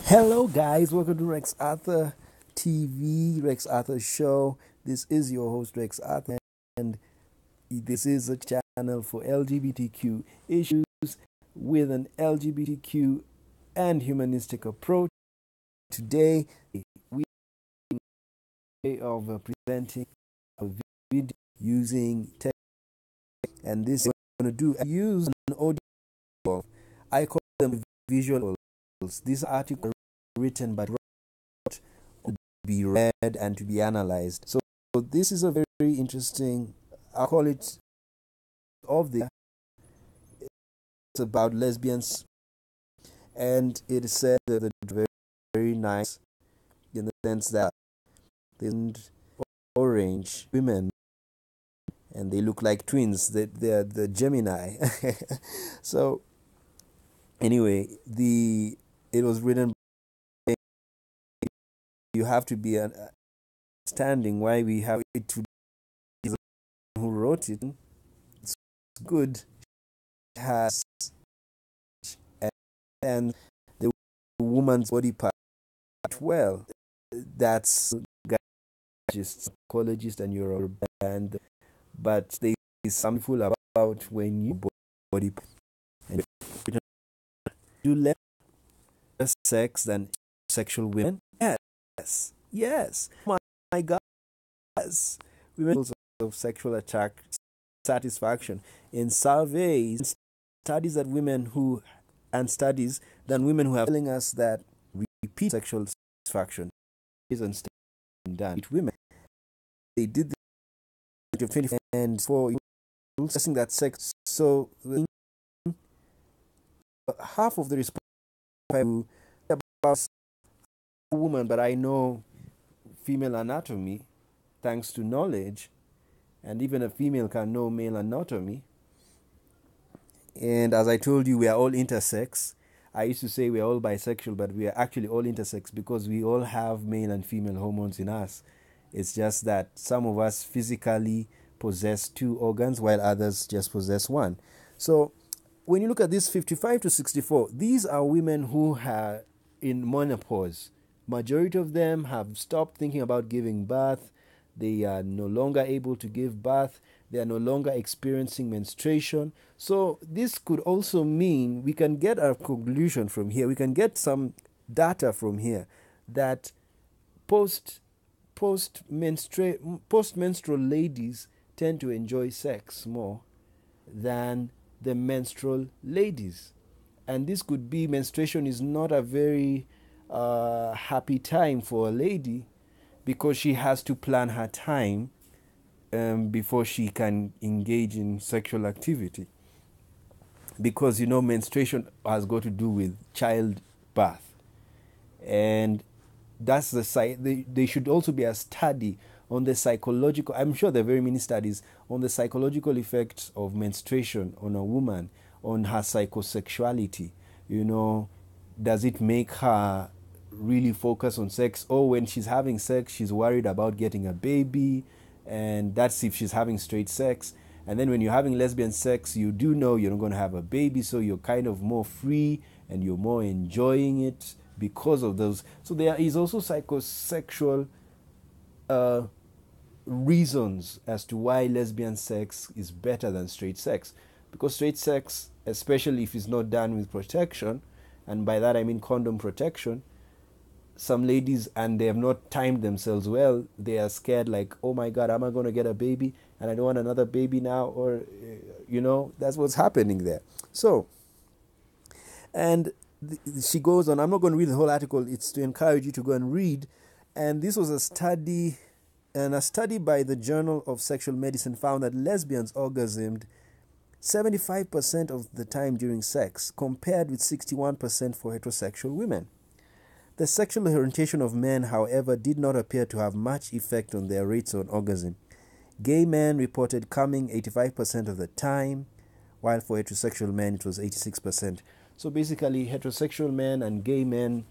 Hello, guys. Welcome to Rex Arthur TV, Rex Arthur Show. This is your host, Rex Arthur, and this is a channel for LGBTQ issues with an LGBTQ and humanistic approach. Today, we are presenting a video using text, and this is what I'm going to do. I use an audio. I call them visuals. These articles are written but to be read and to be analyzed. So this is a very interesting, I call it it's about lesbians, and it is said that it's very, very nice in the sense that they're orange women and they look like twins. They're the Gemini. So anyway, it was written. You have to be understanding why we have it to who wrote it. It's good. It has and the woman's body part well. That's psychologist and you're a band, but there is something about when you body and you let sex than sexual women. Yes. My God. Yes. Women of sexual satisfaction. In surveys, studies that women who have telling us that repeat sexual satisfaction isn't done with women. They did the 20 and for assessing that sex. So half of the response about a woman, but I know female anatomy thanks to knowledge, and even a female can know male anatomy. And as I told you, we are all intersex. I used to say we are all bisexual, but we are actually all intersex because we all have male and female hormones in us. It's just that some of us physically possess two organs while others just possess one. So when you look at this 55 to 64, these are women who are in menopause. Majority of them have stopped thinking about giving birth. They are no longer able to give birth. They are no longer experiencing menstruation. So this could also mean we can get a conclusion from here. We can get some data from here that post-menstrual ladies tend to enjoy sex more than the menstrual ladies. And this could be menstruation is not a very happy time for a lady because she has to plan her time before she can engage in sexual activity, because menstruation has got to do with childbirth, and that's the side. There should also be a study on the psychological. I'm sure there are very many studies on the psychological effects of menstruation on a woman, on her psychosexuality. Does it make her really focus on sex? Or when she's having sex, she's worried about getting a baby, and that's if she's having straight sex. And then when you're having lesbian sex, you do know you're not going to have a baby, so you're kind of more free and you're more enjoying it because of those. So there is also psychosexual reasons as to why lesbian sex is better than straight sex. Because straight sex, especially if it's not done with protection, and by that I mean condom protection, some ladies, and they have not timed themselves well, they are scared like, oh my God, am I going to get a baby? And I don't want another baby now, or, that's what's happening there. So, and she goes on, I'm not going to read the whole article, it's to encourage you to go and read. And this was a study by the Journal of Sexual Medicine found that lesbians orgasmed 75% of the time during sex, compared with 61% for heterosexual women. The sexual orientation of men, however, did not appear to have much effect on their rates on orgasm. Gay men reported coming 85% of the time, while for heterosexual men it was 86%. So basically, heterosexual men and gay men,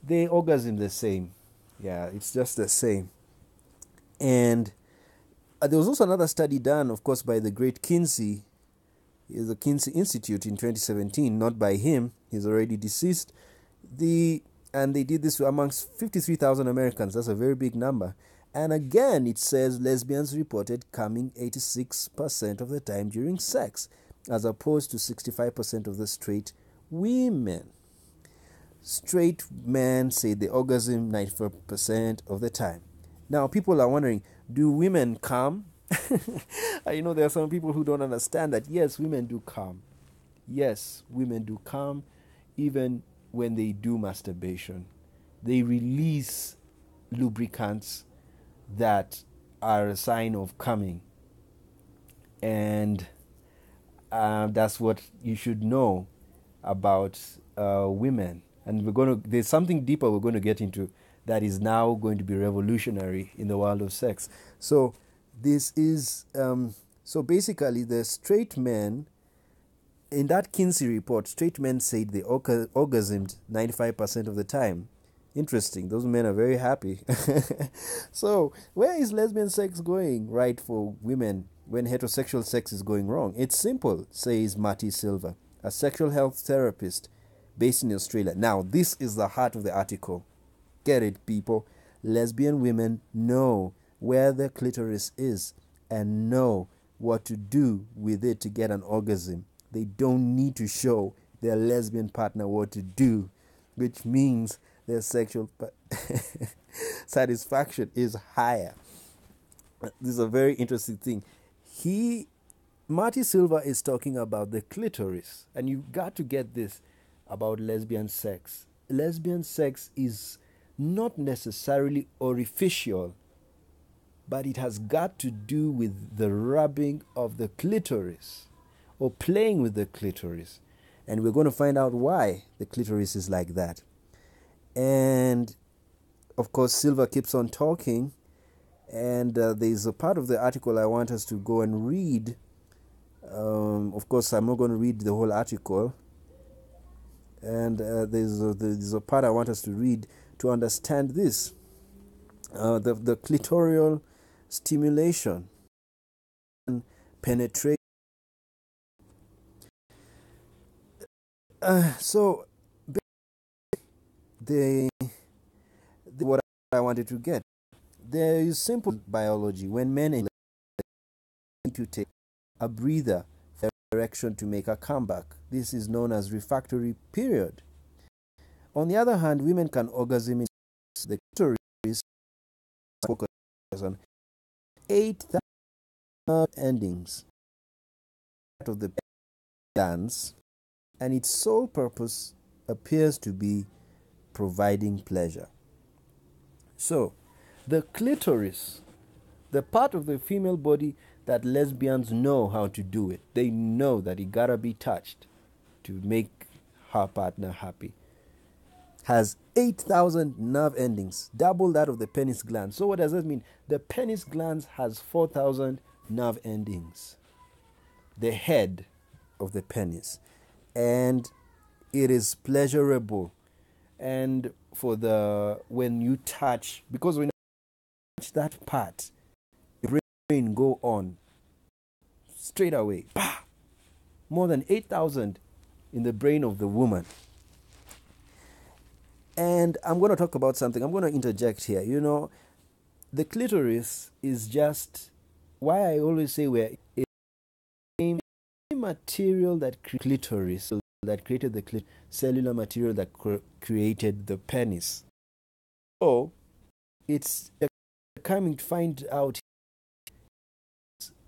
they orgasm the same. Yeah, it's just the same. And there was also another study done, of course, by the great Kinsey, the Kinsey Institute in 2017, not by him, he's already deceased. The And they did this amongst 53,000 Americans. That's a very big number. And again, it says lesbians reported coming 86% of the time during sex, as opposed to 65% of the straight women. Straight men say they orgasm 94% of the time. Now, people are wondering, do women come? There are some people who don't understand that. Yes, women do come. Yes, women do come, even when they do masturbation. They release lubricants that are a sign of coming. And that's what you should know about women. And there's something deeper we're going to get into that is now going to be revolutionary in the world of sex. So this is, so basically the straight men, in that Kinsey report, straight men said they orgasmed 95% of the time. Interesting. Those men are very happy. So where is lesbian sex going right for women when heterosexual sex is going wrong? It's simple, says Marty Silva, a sexual health therapist based in Australia. Now, this is the heart of the article. Get it, people. Lesbian women know where the clitoris is and know what to do with it to get an orgasm. They don't need to show their lesbian partner what to do, which means their sexual satisfaction is higher. This is a very interesting thing. Marty Silva is talking about the clitoris, and you got to get this about lesbian sex. Lesbian sex is not necessarily orificial, but it has got to do with the rubbing of the clitoris or playing with the clitoris. And we're going to find out why the clitoris is like that. And of course, Silva keeps on talking, and there's a part of the article I want us to go and read. Of course, I'm not going to read the whole article. And there's a part I want us to read to understand this. The clitoral stimulation and penetration. So, what I wanted to get. There is simple biology. When men need to take a breather for erection to make a comeback. This is known as refractory period. On the other hand, women can orgasm in the clitoris focus on 8,000 endings of the glands, and its sole purpose appears to be providing pleasure. So, the clitoris, the part of the female body that lesbians know how to do it. They know that it gotta be touched to make her partner happy. Has 8,000 nerve endings, double that of the penis gland. So what does that mean? The penis gland has 4,000 nerve endings. The head of the penis. And it is pleasurable. And when you touch, because when you touch that part, the brain go on straight away. Bah! More than 8,000 in the brain of the woman. And I'm going to talk about something. I'm going to interject here. The clitoris is just why I always say we're a material that clitoris, that created the cellular material that created the penis. So it's coming to find out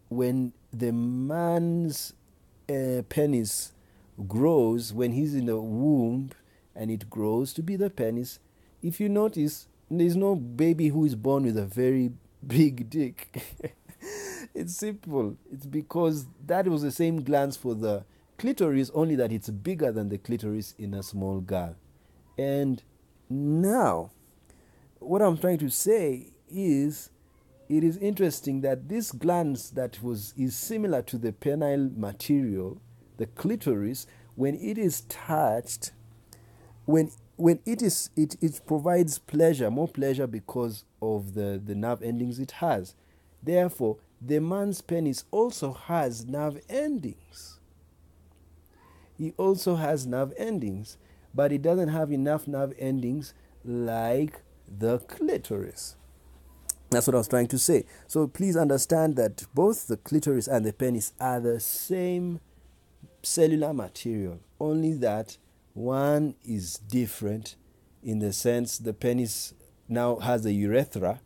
when the man's penis grows, when he's in the womb and it grows to be the penis. If you notice, there's no baby who is born with a very big dick. It's simple. It's because that was the same glands for the clitoris, only that it's bigger than the clitoris in a small girl. And now, what I'm trying to say is, it is interesting that this glands that is similar to the penile material, the clitoris, when it is touched, when it provides pleasure, more pleasure because of the nerve endings it has. Therefore, the man's penis also has nerve endings. He also has nerve endings, but it doesn't have enough nerve endings like the clitoris. That's what I was trying to say. So please understand that both the clitoris and the penis are the same cellular material, only that one is different in the sense the penis now has a urethra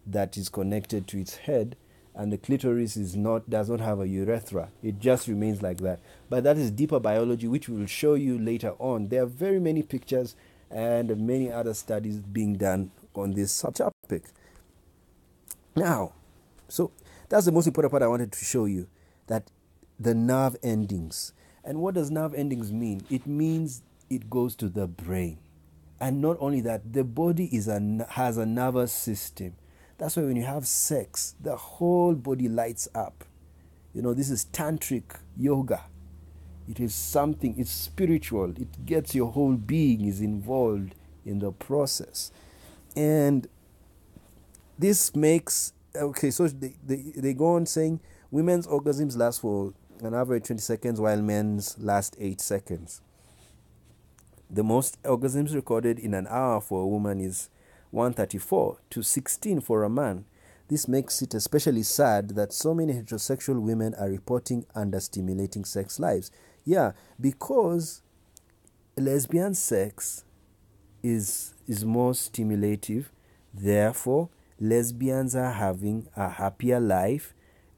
that is connected to its head, and the clitoris does not have a urethra. It just remains like that. But that is deeper biology, which we will show you later on. There are very many pictures and many other studies being done on this subtopic. Now, so that's the most important part I wanted to show you, that the nerve endings. And what does nerve endings mean? It means it goes to the brain. And not only that, the body has a nervous system. That's why when you have sex, the whole body lights up. This is tantric yoga. It is something, it's spiritual. It gets your whole being is involved in the process. And this makes, so they go on saying women's orgasms last for an average 20 seconds while men's last 8 seconds. The most orgasms recorded in an hour for a woman is 134 to 16 for a man. This makes it especially sad that so many heterosexual women are reporting understimulating sex lives. Yeah, because lesbian sex is more stimulative, therefore lesbians are having a happier life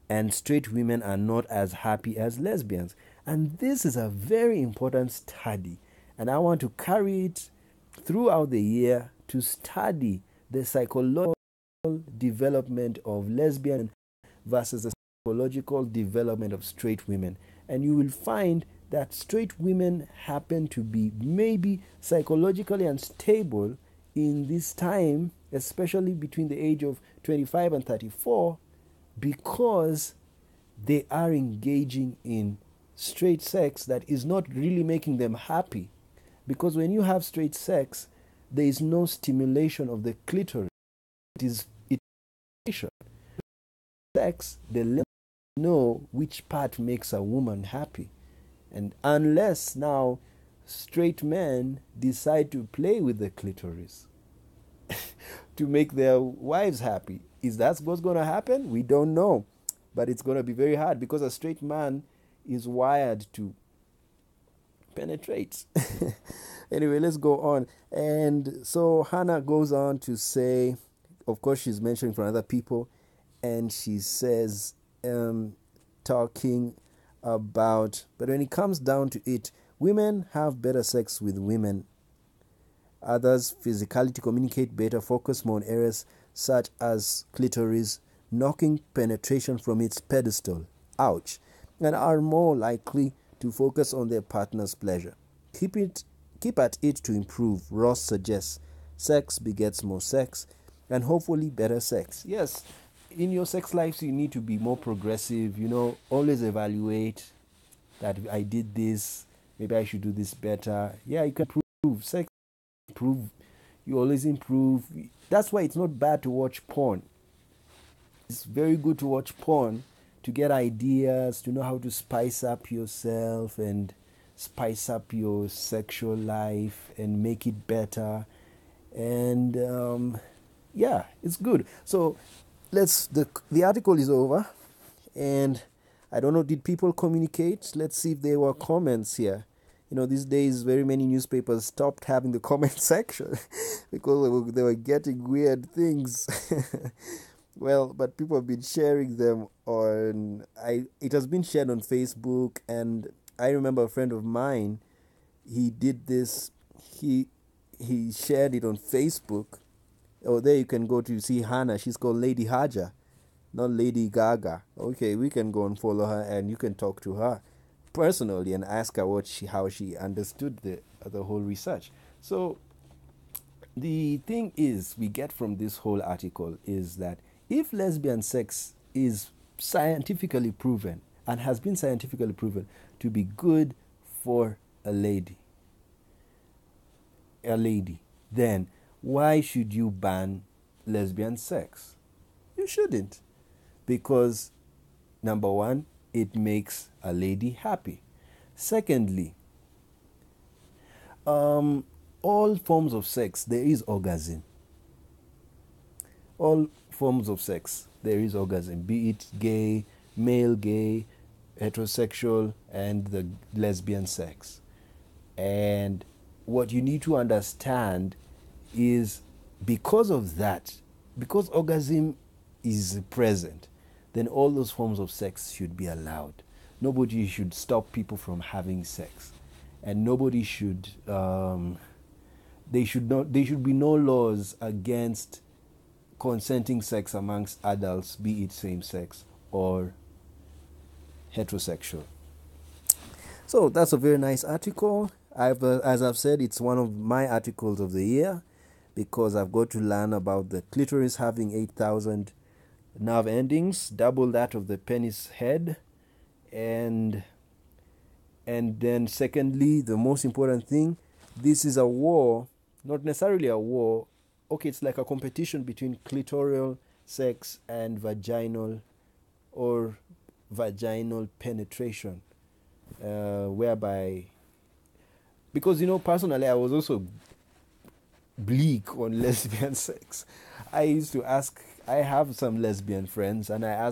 and straight women are not as happy as lesbians. And this is a very important study, and I want to carry it throughout the year to study the psychological development of lesbian versus the psychological development of straight women. And you will find that straight women happen to be maybe psychologically unstable in this time, especially between the age of 25 and 34, because they are engaging in straight sex that is not really making them happy. Because when you have straight sex, there is no stimulation of the clitoris. It is sex, they let know which part makes a woman happy. And unless now straight men decide to play with the clitoris to make their wives happy, is that what's going to happen? We don't know. But it's going to be very hard because a straight man is wired to penetrate. Anyway, let's go on. And so Hannah goes on to say, of course, she's mentioning from other people, and she says, talking about, but when it comes down to it, women have better sex with women. Others, physicality, communicate better, focus more on areas such as clitoris, knocking penetration from its pedestal, ouch, and are more likely to focus on their partner's pleasure. Keep at it to improve, Ross suggests. Sex begets more sex, and hopefully better sex. Yes, in your sex lives, you need to be more progressive, always evaluate that I did this, maybe I should do this better. Yeah, you can improve. Sex improve. You always improve. That's why it's not bad to watch porn. It's very good to watch porn to get ideas, to know how to spice up yourself and spice up your sexual life and make it better. And yeah, it's good. So the article is over, and I don't know, did people communicate? Let's see if there were comments here. These days, very many newspapers stopped having the comment section because they were getting weird things. Well, but people have been sharing them it has been shared on Facebook, and I remember a friend of mine, he did this, he shared it on Facebook. Oh, there you can go to see Hannah. She's called Lady Haja, not Lady Gaga. Okay, we can go and follow her, and you can talk to her personally and ask her how she understood the whole research. So the thing is, we get from this whole article is that if lesbian sex is scientifically proven and has been scientifically proven to be good for a lady, then why should you ban lesbian sex? You shouldn't. Because, number one, it makes a lady happy. Secondly, all forms of sex, there is orgasm. All forms of sex, there is orgasm, be it gay, male gay, heterosexual, and the lesbian sex. And what you need to understand is because of that, because orgasm is present, then all those forms of sex should be allowed. Nobody should stop people from having sex, and nobody should. There should be no laws against consenting sex amongst adults, be it same sex or heterosexual. So that's a very nice article. As I've said, it's one of my articles of the year because I've got to learn about the clitoris having 8,000 nerve endings, double that of the penis head, and then secondly, the most important thing, this is a war, not necessarily a war. Okay, it's like a competition between clitoral sex and vaginal penetration, whereby, because personally I was also bleak on lesbian sex. I have some lesbian friends, and I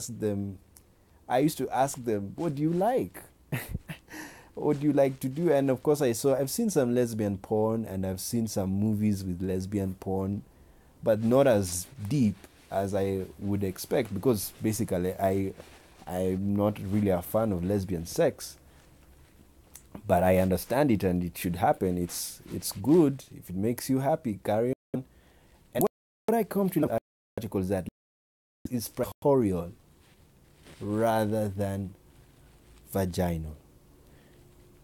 used to ask them, what do you like? What do you like to do? And of course I've seen some lesbian porn, and I've seen some movies with lesbian porn, but not as deep as I would expect, because basically I'm not really a fan of lesbian sex. But I understand it, and it should happen. It's good. If it makes you happy, carry on. And what I come to the article is that it's corporeal rather than vaginal.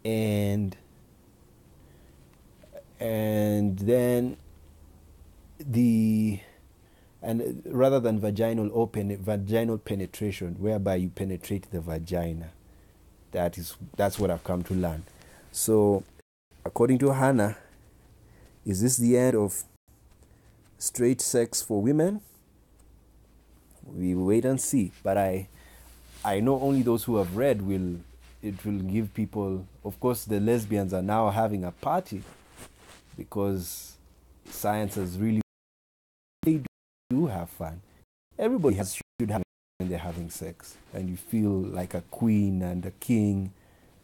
And then rather than vaginal penetration, whereby you penetrate the vagina. That's what I've come to learn. So, according to Hannah, is this the end of straight sex for women? We will wait and see. But I know only those who have read will give people. Of course, the lesbians are now having a party because science has really, they do have fun. Everybody should have when they're having sex, and you feel like a queen and a king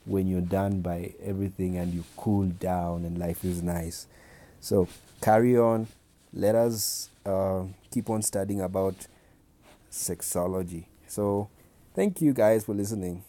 when you're done by everything, and you cool down and life is nice. So carry on. Let us keep on studying about sexology. So thank you guys for listening.